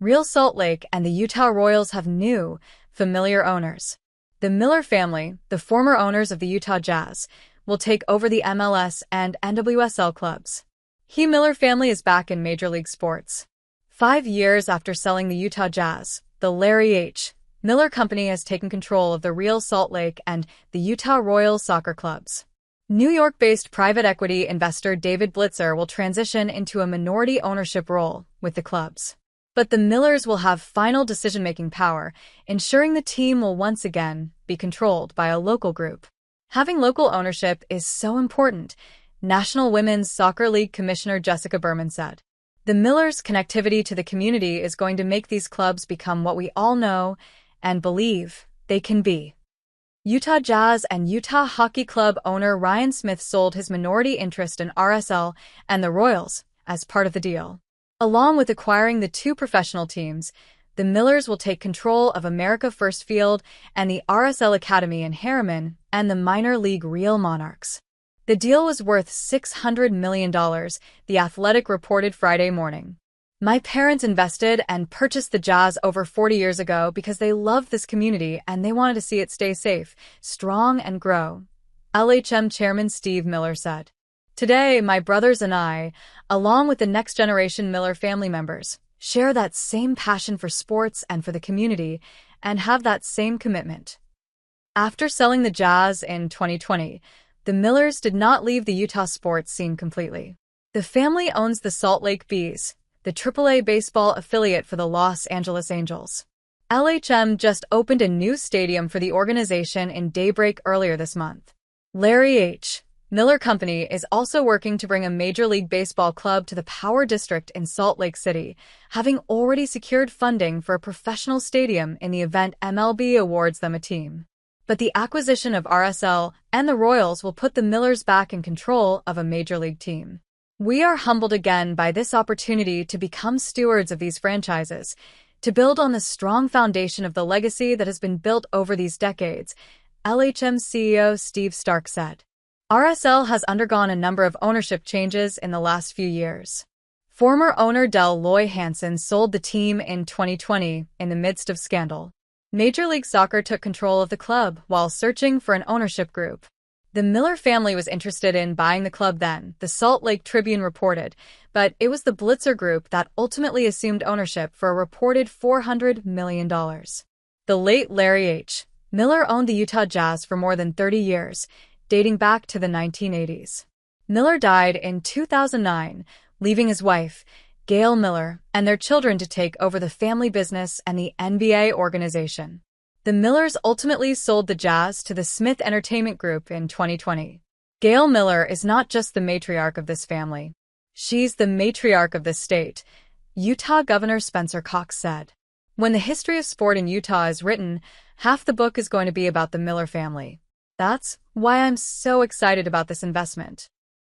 Real Salt Lake and the Utah Royals have new, familiar owners. The Miller family, the former owners of the Utah Jazz, will take over the MLS and NWSL clubs. The Miller family is back in Major League Sports. 5 years after selling the Utah Jazz, the Larry H. Miller Company has taken control of the Real Salt Lake and the Utah Royals soccer clubs. New York-based private equity investor David Blitzer will transition into a minority ownership role with the clubs. But the Millers will have final decision-making power, ensuring the team will once again be controlled by a local group. Having local ownership is so important, National Women's Soccer League Commissioner Jessica Berman said. The Millers' connectivity to the community is going to make these clubs become what we all know and believe they can be. Utah Jazz and Utah Hockey Club owner Ryan Smith sold his minority interest in RSL and the Royals as part of the deal. Along with acquiring the 2 professional teams, the Millers will take control of America First Field and the RSL Academy in Harriman and the minor league Real Monarchs. The deal was worth $600 million, The Athletic reported Friday morning. My parents invested and purchased the Jazz over 40 years ago because they loved this community and they wanted to see it stay safe, strong, and grow, LHM Chairman Steve Miller said. Today, my brothers and I, along with the next-generation Miller family members, share that same passion for sports and for the community and have that same commitment. After selling the Jazz in 2020, the Millers did not leave the Utah sports scene completely. The family owns the Salt Lake Bees, the AAA baseball affiliate for the Los Angeles Angels. LHM just opened a new stadium for the organization in Daybreak earlier this month. Larry H. Miller Company is also working to bring a Major League Baseball club to the Power District in Salt Lake City, having already secured funding for a professional stadium in the event MLB awards them a team. But the acquisition of RSL and the Royals will put the Millers back in control of a Major League team. We are humbled again by this opportunity to become stewards of these franchises, to build on the strong foundation of the legacy that has been built over these decades, LHM CEO Steve Stark said. RSL has undergone a number of ownership changes in the last few years. Former owner Del Loy Hansen sold the team in 2020 in the midst of scandal. Major League Soccer took control of the club while searching for an ownership group. The Miller family was interested in buying the club then, the Salt Lake Tribune reported, but it was the Blitzer Group that ultimately assumed ownership for a reported $400 million. The late Larry H. Miller owned the Utah Jazz for more than 30 years, dating back to the 1980s. Miller died in 2009, leaving his wife, Gail Miller, and their children to take over the family business and the NBA organization. The Millers ultimately sold the Jazz to the Smith Entertainment Group in 2020. Gail Miller is not just the matriarch of this family. She's the matriarch of this state, Utah Governor Spencer Cox said. When the history of sport in Utah is written, half the book is going to be about the Miller family. That's why I'm so excited about this investment.